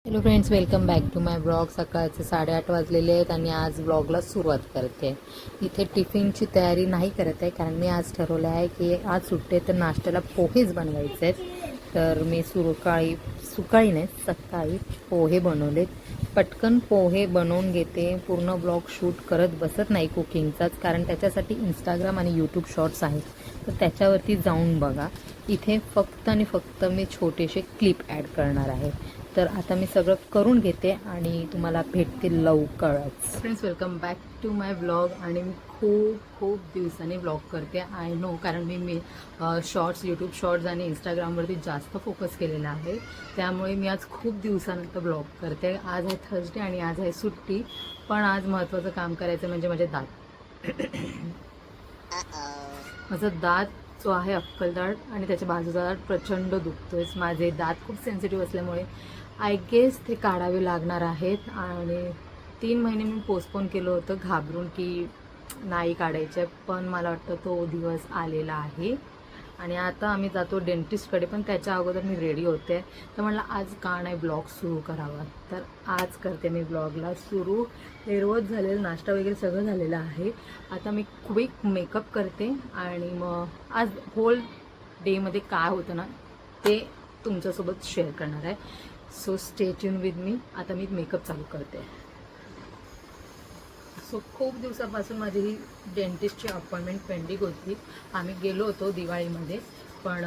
Hello friends, welcome back to my blog. सकाळचे 8:30 वाजलेले आहेत आणि आज ब्लॉगला सुरुवात करते. इथे टिफिनची तयारी नाही करत आहे कारण मी आज ठरवलं आहे की आज सुट्टे तर नाश्त्याला पोहेच बनवायचे आहेत. तर मी सकाळी नाही सकाळी पोहे बनवलेत. पटकन पोहे बनवून घेते. पूर्ण ब्लॉग शूट करत बसत नाही कुकिंगचाच, कारण त्याच्यासाठी इंस्टाग्राम आणि यूट्यूब शॉर्ट्स आहेत, तर त्याच्यावरती जाऊन बघा. इथे फक्त आणि फक्त मी छोटेसे क्लिप ॲड करणार आहे. तर आता मी सगळं करून घेते आणि तुम्हाला भेटतील लवकरच. Friends, welcome back to my blog. आणि मी खूप दिवसांनी ब्लॉग करते. आय नो, कारण मी शॉर्ट्स, यूट्यूब शॉर्ट्स आणि इंस्टाग्रामवरती जास्त फोकस केलेला आहे. त्यामुळे मी आज खूप दिवसानंतर ब्लॉग करते. आज आहे थर्सडे आणि आज आहे सुट्टी. पण आज महत्त्वाचं काम करायचं म्हणजे माझे दात. माझं दात जो आहे अक्कलदात आणि त्याच्या बाजूचा दात प्रचंड दुखतोय. माझे दात खूप सेन्सिटिव्ह असल्यामुळे आय गेस ते काढावे लागणार आहेत. आणि 3 महिने मी पोस्टपोन केलं होतं घाबरून की नाही काढायचे, पण मला वाटतं तो दिवस आलेला आहे. आणि आता आम्ही जातो डेंटिस्टकडे, पण त्याच्या अगोदर मी रेडी होते. तर म्हटलं आज का नाही ब्लॉग सुरू करावा, तर आज करते मी ब्लॉगला सुरू. रोज झालेलं नाश्ता वगैरे सगळं झालेलं आहे. आता मी क्विक मेकअप करते आणि मग आज होल डेमध्ये काय होतं ना ते तुमच्यासोबत शेअर करणार आहे. So stay tune with me. आता मी मेकअप चालू करते. सो खूप दिवसापासून माझी ही डेंटिस्टची अपॉइंटमेंट पेंडिंग होती. आम्ही गेलो होतो दिवाळीमध्ये, पण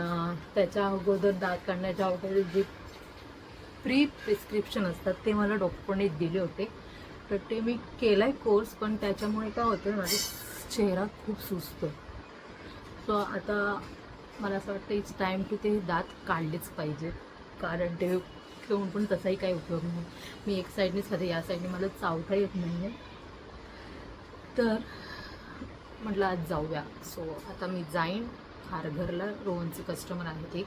त्याच्या अगोदर दात काढण्याच्या अगोदर जे प्रिस्क्रिप्शन असतात ते मला डॉक्टरने दिले होते. तर ते मी केला आहे कोर्स, पण त्याच्यामुळे काय होतं, माझा चेहरा खूप सुचतो. सो आता मला असं वाटतं इट्स टाईम टू ते दात काढलेच पाहिजे, कारण ते ठेवून पण तसाही काही उपयोग नाही. मी एक साईडनेच खाते, या साईडने मला चावता येत नाही आहे. तर म्हटलं आज जाऊया. सो आता मी जाईन खारघरला. रोहनचे कस्टमर आहेत एक,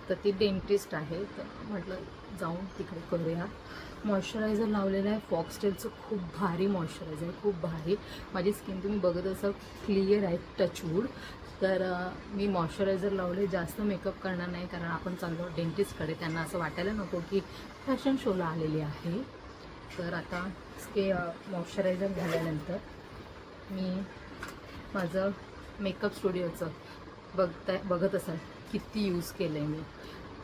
तर ती डेंटिस्ट आहे, तर म्हटलं जाऊन तिकडे करूया. मॉइश्चरायझर लावलेलं आहे फॉक्सटेलचं. खूप भारी मॉइश्चरायझर, खूप भारी. माझी स्किन तुम्ही बघत असाल क्लिअर आहे, टचवूड. तर मी मॉइश्चरायझर लावले. जास्त मेकअप करणार नाही, कारण आपण चाललो डेंटिस्टकडे, त्यांना असं वाटायला नको की फॅशन शोला आलेली आहे. तर आता मॉइश्चरायझर झाल्यानंतर मी माझं मेकअप स्टुडिओचं बघत असाल किती यूज केलं आहे मी.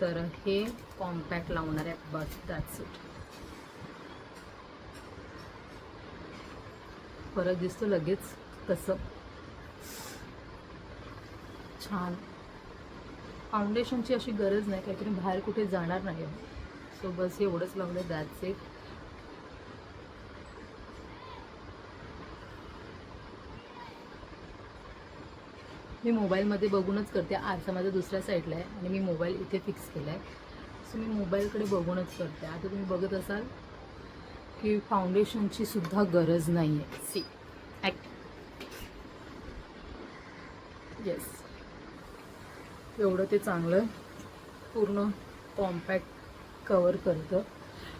तर हे कॉम्पॅक्ट लावणार आहे, बस दॅट्स इट. फरक दिसतो लगेच तसं छान. फाउंडेशनची अशी गरज नाही, काहीतरी बाहेर कुठे जाणार नाही आहे. सो बस एवढंच लावलं, दॅट्स इट. मी मोबाईलमध्ये बघूनच करते. आरसा माझा दुसऱ्या साईडला आहे आणि मी मोबाईल इथे फिक्स केला आहे. सो मी मोबाईलकडे बघूनच करते. आता तुम्ही बघत असाल की फाउंडेशनची सुद्धा गरज नाही आहे. सी येस, एवढं ते चांगलं पूर्ण कॉम्पॅक्ट कवर करतं.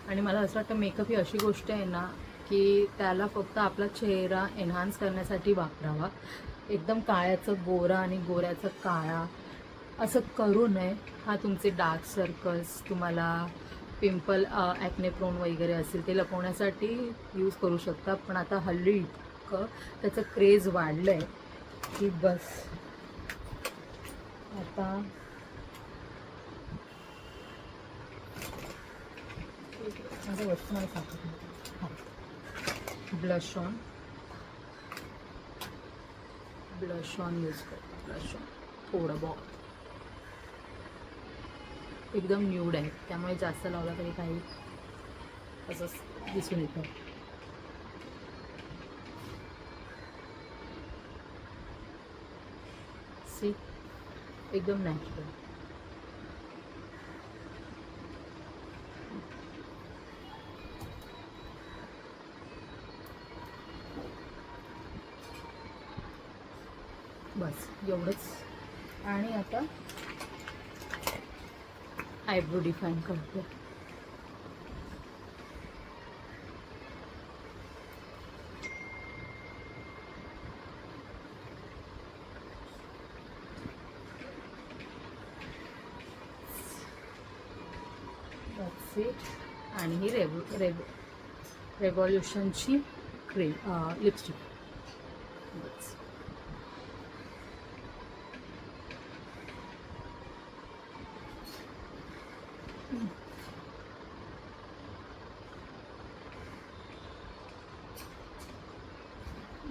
आणि मला असं वाटतं मेकअप ही अशी गोष्ट आहे ना की त्याला फक्त आपला चेहरा एन्हान्स करण्यासाठी वापरावा. एकदम काळ्याचं गोरा आणि गोऱ्याचं काळा असं करू नये. हा तुमचे डार्क सर्कल्स, तुम्हाला पिंपल, ॲक्ने प्रोन वगैरे असेल ते लपवण्यासाठी यूज करू शकता. पण आता हल्ली इतकं त्याचं क्रेज वाढलं आहे की बस. आता माझं वस्तू मला सांगतो. हां, ब्लश ऑन यूज करतो. ब्लश ऑन थोडं बहुत, एकदम न्यूड आहे, त्यामुळे जास्त लावला तरी काही असं दिसून येतं. सी, एकदम नॅचरल. बस एवढंच. आणि आता आयब्रो डिफाईन करते. That's it. आणि ही रेव्होल्यूशनची लिपस्टिक. बस.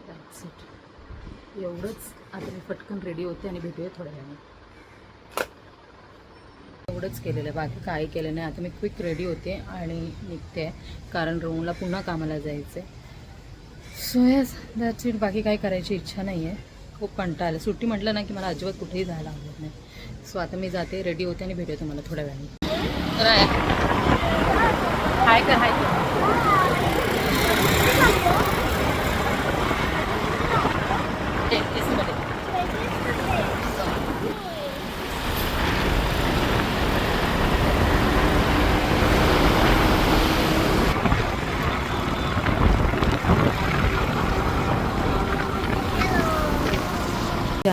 That's it. एवढंच. आता मी पटकन रेडी होते आणि भेटूया थोड्या वेळाने. एवढंच केलेलं आहे, बाकी काही केलं नाही. आता मी क्विक रेडी होते आणि निघते कारण रोहनला पुन्हा कामाला जायचं आहे. So yes that's it. बाकी काही करायची इच्छा नाही आहे. खूप कंटाळा आला. सुट्टी म्हटलं ना की मला अजिबात कुठेही जायला आवडत नाही. सो आता मी जाते, रेडी होते आणि भेटूया तुम्हाला थोड्या वेळाने. तर हाय कर, हाय कर.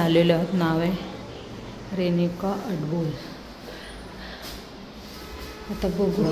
आलेलं नाव आहे रेनिका अडबोल. आता बघू.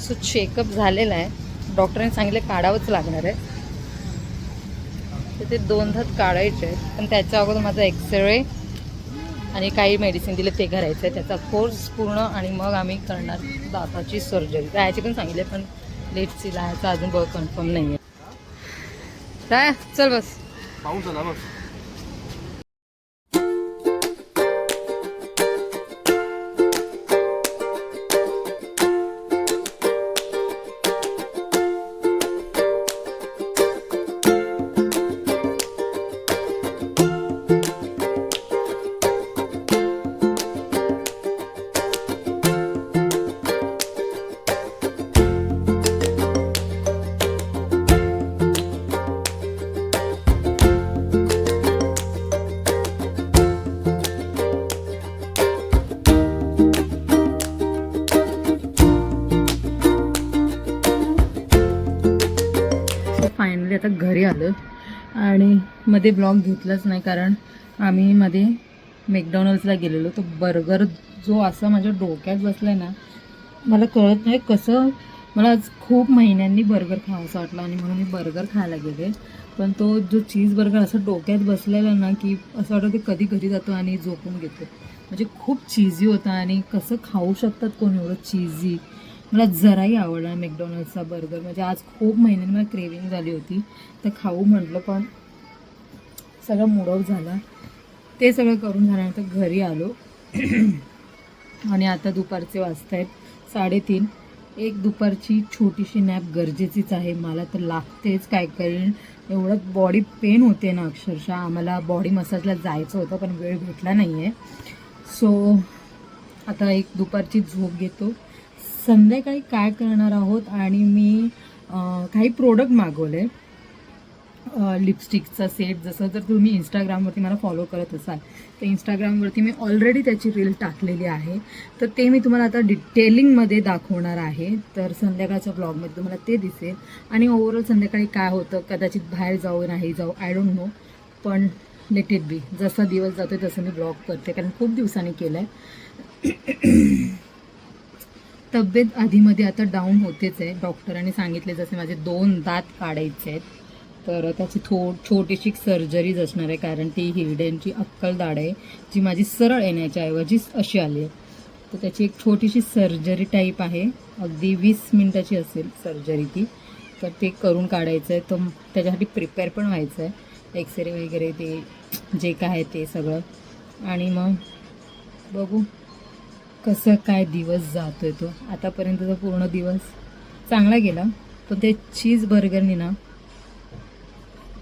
सो चेकअप झालेला आहे. डॉक्टरांनी सांगितलं काढावंच लागणार आहे. तर ते 2 दात काढायचे आहेत, पण त्याच्या अगोदर माझा एक्सरे आणि काही मेडिसिन दिले ते करायचं आहे. त्याचा कोर्स पूर्ण आणि मग आम्ही करणार दाताची सर्जरी. राहायची पण सांगितले, पण लेटची राहायचं अजून बघ कन्फर्म नाही आहे. राय चल बस. पाऊस आला बस. फायनली आता घरी आलो आणि मध्ये ब्लॉग घेतलाच नाही कारण आम्ही मध्ये मॅकडॉनल्ड्सला गेलेलो. तो बर्गर जो असा माझ्या डोक्यात बसला आहे ना, मला कळत नाही कसं. मला आज खूप महिन्यांनी बर्गर खावासा वाटला आणि म्हणून मी बर्गर खायला गेले. पण तो जो चीज बर्गर असं डोक्यात बसलेला ना की असं वाटतं की कधी घरी जातो आणि झोपून घेतो. म्हणजे खूप चीजी होता आणि कसं खाऊ शकतात कोण एवढं चीजी. मला जराही आवडला मॅकडॉनल्ड्सचा बर्गर. म्हणजे आज खूप महिन्यांनी मला क्रेविंग झाली होती तर खाऊ म्हटलं, पण सगळं मूड ऑफ झाला. ते सगळं करून झाल्यानंतर घरी आलो आणि आता दुपारचे वाजत आहेत 3:30. एक दुपारची छोटीशी नॅप गरजेचीच आहे. मला तर लागतेच. काय करेन, एवढं बॉडी पेन होते ना अक्षरशः. आम्हाला बॉडी मसाजला जायचं होतं पण वेळ भेटला नाही आहे. सो आता एक दुपारची झोप घेतो. संध्याकाळी काय करणार आहोत आणि मी काही प्रोडक्ट मागवले. लिपस्टिकचा सेट. जसं जर तुम्ही इंस्टाग्रामवरती मला फॉलो करत असाल तर इंस्टाग्रामवरती मी ऑलरेडी त्याची रील टाकलेली आहे. तर ते मी तुम्हाला आता डिटेलिंगमध्ये दाखवणार आहे. तर संध्याकाळच्या ब्लॉगमध्ये तुम्हाला ते दिसेल. आणि ओव्हरऑल संध्याकाळी काय होतं, कदाचित बाहेर जाऊ नाही जाऊ, आय डोंट नो. पण लेट इट बी. जसा दिवस जातो तसं मी ब्लॉग करते कारण खूप दिवसांनी केलं आहे. तब्येत आधीमध्ये आता डाऊन होतेच आहे. डॉक्टरांनी सांगितले जसे माझे 2 दात काढायचे आहेत तर त्याची छोटीशी सर्जरीज असणार आहे कारण ती हिरड्यांची अक्कल दाढ आहे जी माझी सरळ येण्याच्या ऐवजी अशी आली आहे. तर त्याची एक छोटीशी सर्जरी टाईप आहे, अगदी 20 मिनिटाची असेल सर्जरी ती. तर ते करून काढायचं आहे, तर त्याच्यासाठी प्रिपेअर पण व्हायचं आहे, एक्सरे वगैरे ते जे काय आहे ते सगळं. आणि मग बघू कसं काय दिवस जातोय तो. आतापर्यंतचा पूर्ण दिवस चांगला गेला, पण ते चीज बर्गरनी ना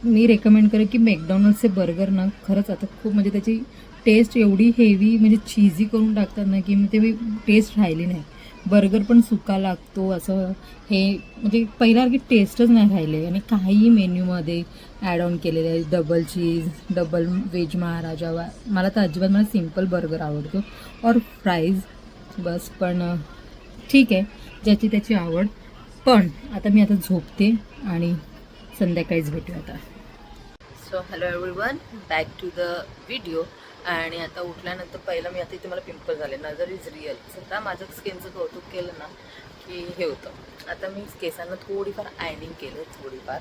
मी रेकमेंड करेन की मॅकडॉनल्ड्सचे बर्गर ना खरंच आता खूप म्हणजे त्याची टेस्ट एवढी हेवी म्हणजे चीजी करून टाकतात ना की ते टेस्ट राहिली नाही. बर्गर पण सुका लागतो असं, हे म्हणजे पहिल्यासारखी टेस्टच नाही राहिले. आणि काहीही मेन्यूमध्ये ॲड ऑन केलेले आहे, डबल चीज, डबल व्हेज महाराजा. मला तर अजिबात, मला सिम्पल बर्गर आवडतो और फ्राईज बस. पण ठीक आहे, ज्याची त्याची आवड. पण आता मी आता झोपते आणि संध्याकाळीच भेटूया आता. So hello everyone, back to the video. आणि आता उठल्यानंतर पहिलं मी आता इथे मला पिंपल झाले, नजर इज रिअल. सध्या माझं स्किनचं कौतुक केलं ना की हे होतं. आता मी केसांना थोडीफार आयनिंग केलं, थोडीफार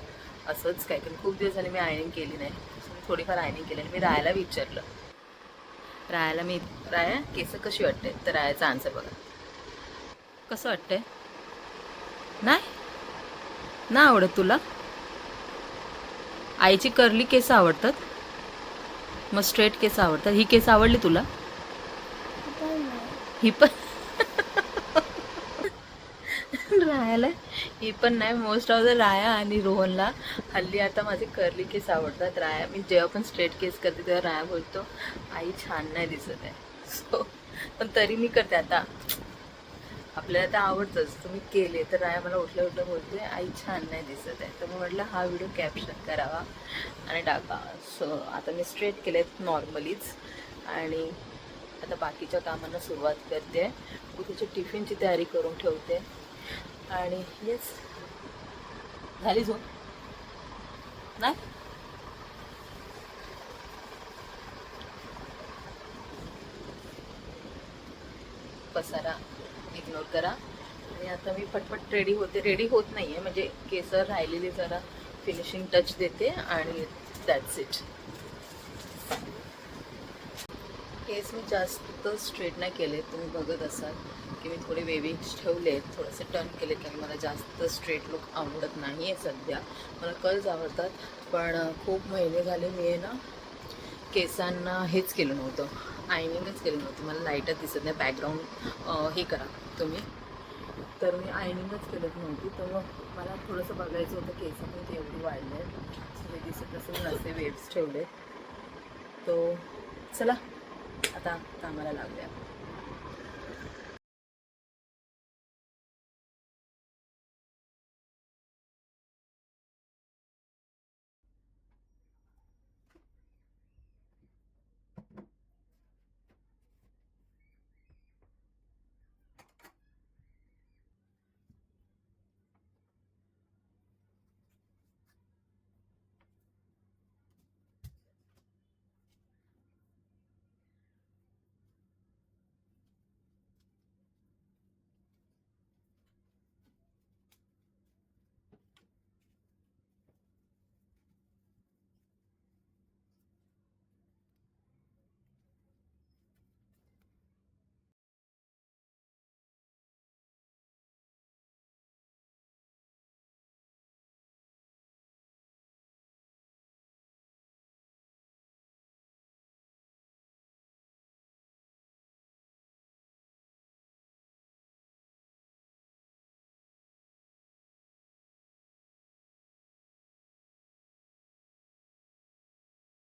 असंच काय, कारण खूप दिवस झाले मी आयनिंग केली नाही. थोडीफार आयनिंग केली आणि मी रायाला विचारलं, राया केस कशी वाटते? तर रायाचा आन्सर बघा, कसं वाटतंय? नाही आवडत तुला? आईची कर्ली केस आवडतात, मग स्ट्रेट केस आवडतात. ही केस आवडली तुला? ही पण रायाला ही पण नाही. मोस्ट ऑफ द राया आणि रोहनला हल्ली आता माझे कर्ली केस आवडतात. राया, मी जेव्हा पण स्ट्रेट केस करते तेव्हा राया बोलतो आई छान नाही दिसत आहे. सो पण तरी मी करते. आता आपल्याला तर आवडतंच, तुम्ही केले तर राया मला उठल्या उठल्या बोलते आई छान नाही दिसत आहे. तर मग म्हटलं हा व्हिडिओ कॅप्शन करावा आणि टाका. सो आता मी स्ट्रेट केले नॉर्मलीच आणि आता बाकीच्या कामांना सुरुवात करते. उद्याच्या टिफिनची तयारी करून ठेवते. आणि येस, झाली झोप? नाही पसारा इग्नोर करा. आणि आता मी पटपट रेडी होते. रेडी होत नाही आहे म्हणजे केस राहिलेली जरा फिनिशिंग टच देते आणि दॅट्स इट. केस मी जास्त स्ट्रेट नाही केले, तुम्ही बघत असाल की मी थोडे वेवी ठेवले, थोडेसे टर्न केले, कारण मला जास्त स्ट्रेट लुक आवडत नाही आहे सध्या. मला कर्ल्स आवडतात, पण खूप महिने झाले मी आहे ना केसांना हेच केलं नव्हतं, आयनिंगच केलं नव्हतं. मला लाईटच दिसत नाही, बॅकग्राऊंड हे करा तुम्ही. तर मी आयनिंगच करत नव्हती. तर मग मला थोडंसं बघायचं होतं केस पण ते एवढी वाढले आहेत, हे दिसत असेल असे वेव्स ठेवले. तो चला आता कामाला लागूया.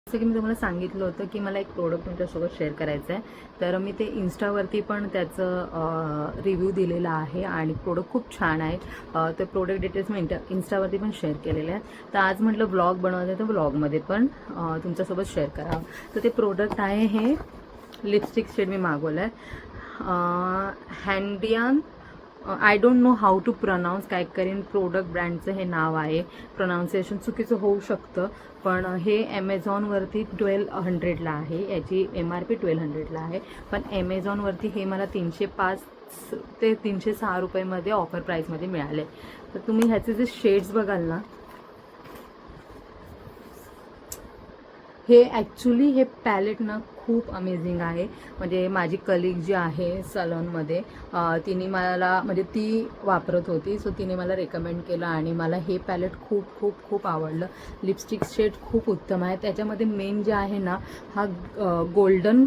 जसं की मी तुम्हाला सांगितलं होतं की मला एक प्रोडक्ट तुमच्यासोबत शेअर करायचं आहे. तर मी ते इन्स्टावरती पण त्याचं रिव्ह्यू दिलेला आहे आणि प्रोडक्ट खूप छान आहे. ते प्रोडक्ट डिटेल्स मी इन्स्टावरती पण शेअर केलेले आहेत. तर आज म्हटलं ब्लॉग बनवते तर ब्लॉगमध्ये पण तुमच्यासोबत शेअर करावं. तर ते प्रोडक्ट आहे, हे लिपस्टिक शेड मी मागवलं आहे, हँडियान. I don't know how to pronounce, काय करीन प्रोडक्ट ब्रँडचं हे नाव आहे. प्रोनाऊन्सिएशन चुकीचं होऊ शकतं, पण हे ॲमेझॉनवरती 1200ला आहे. याची MRP 1200ला आहे, पण ॲमेझॉनवरती हे मला 305 ते 306 रुपयेमध्ये ऑफर प्राईसमध्ये मिळाले. तर तुम्ही ह्याचे जे शेड्स बघाल ना, हे ॲक्च्युली हे पॅलेट ना खूप अमेझिंग आहे. म्हणजे माझी कलिग जी आहे सलॉनमध्ये, तिने मला म्हणजे ती वापरत होती, सो तिने मला रेकमेंड केलं आणि मला हे पॅलेट खूप खूप खूप आवडलं. लिपस्टिक शेड खूप उत्तम आहे. त्याच्यामध्ये मेन जे आहे ना, हा गोल्डन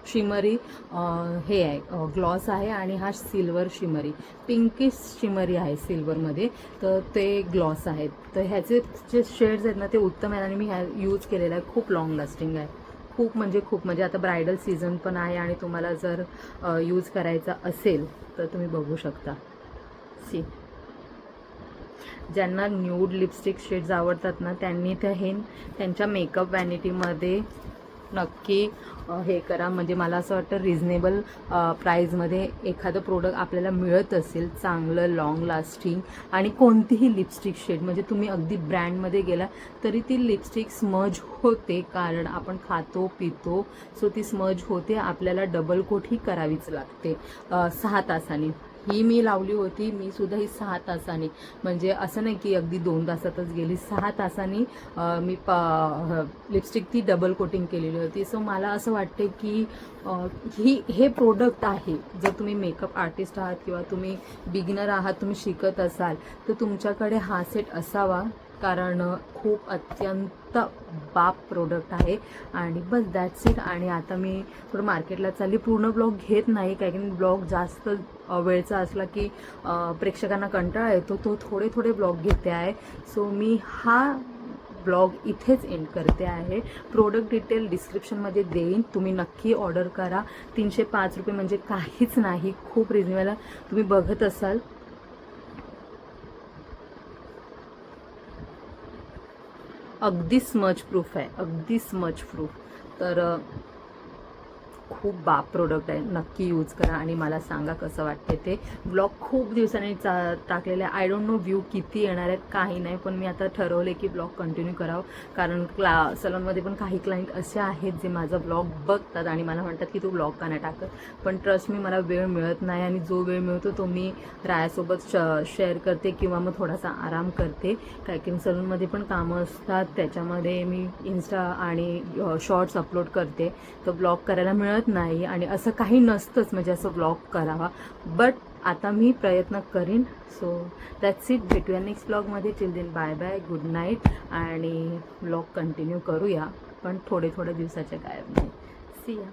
शिमरी हे आहे, ग्लॉस आहे आणि हा सिल्वर शिमरी, पिंकिश शिमरी आहे सिल्वरमध्ये, तर ते ग्लॉस आहेत. तर ह्याचे जे शेड्स आहेत ना ते उत्तम आहेत आणि मी ह्या यूज केलेला आहे. खूप लॉंग लास्टिंग आहे. खूप म्हणजे आता ब्रायडल सीझन पण आहे आणि तुम्हाला जर यूज करायचा असेल तर तुम्ही बघू शकता. सी, ज्यांना न्यूड लिपस्टिक शेड्स आवडतात ना त्यांनी तर हे त्यांच्या मेकअप वॅनिटीमध्ये नक्की हे करा. म्हणजे मला असं वाटतं रिझनेबल प्राईजमध्ये एखादं प्रोडक्ट आपल्याला मिळत असेल चांगलं लॉंग लास्टिंग आणि कोणतीही लिपस्टिक शेड, म्हणजे तुम्ही अगदी ब्रँडमध्ये गेला तरी ती लिपस्टिक स्मज होते, कारण आपण खातो पितो, सो ती स्मज होते. आपल्याला डबल कोट ही करावीच लागते 6 तासांनी. ही मी लावली होती, मी सुद्धा ही 6 तासांनी, म्हणजे असं नाही की अगदी 2 तासातच गेली, 6 तासांनी मी लिपस्टिक ती डबल कोटिंग केलेली होती. सो मला असं वाटते की हे प्रोडक्ट आहे, जर तुम्ही मेकअप आर्टिस्ट आहात किंवा तुम्ही बिगिनर आहात, तुम्ही शिकत असाल तर तुमच्याकडे हा सेट असावा, कारण खूप अत्यंत बाप प्रोडक्ट आहे. आणि बस दॅट्स इट. आणि आता मी थोडं मार्केटला चालली. पूर्ण ब्लॉग घेत नाही, कारण की ब्लॉग जास्त वेळचा असला की प्रेक्षकांना कंटाळा येतो, तो थोडे ब्लॉग घेते आहे. सो मी हा ब्लॉग इथेच एंड करते आहे. प्रोडक्ट डिटेल डिस्क्रिप्शनमध्ये देईन, तुम्ही नक्की ऑर्डर करा. 305 रुपये म्हणजे काहीच नाही, खूप रिजनेबल. तुम्ही बघत असाल अगदी स्मच प्रूफ आहे, अगदी स्मच प्रूफ. तर खूप बाप प्रोडक्ट आहे, नक्की यूज करा आणि मला सांगा कसं वाटते ते. ब्लॉग खूप दिवसांनी टाकलेले आहे. आय डोंट नो व्ह्यू किती येणार आहेत काही नाही, पण मी आता ठरवले की ब्लॉग कंटिन्यू करावं, कारण सलॉनमध्ये पण काही क्लायंट असे आहेत जे माझा ब्लॉग बघतात आणि मला म्हणतात की तू ब्लॉग का नाही टाकत, पण ट्रस्ट मी मला वेळ मिळत नाही आणि जो वेळ मिळतो तो मी रायासोबत शेअर करते किंवा मग थोडासा आराम करते. काय की सलूनमध्ये पण कामं असतात, त्याच्यामध्ये मी इन्स्टा आणि शॉर्ट्स अपलोड करते, तर ब्लॉग करायला मिळत नाही. आणि असं काही नसतंच म्हणजे असं ब्लॉग करावा, बट आता मी प्रयत्न करीन. So that's it. भेटूया नेक्स्ट ब्लॉगमध्ये. Till then bye bye, good night. आणि ब्लॉग कंटिन्यू करूया, पण थोडे दिवसाच्या गायब नाही. सी या.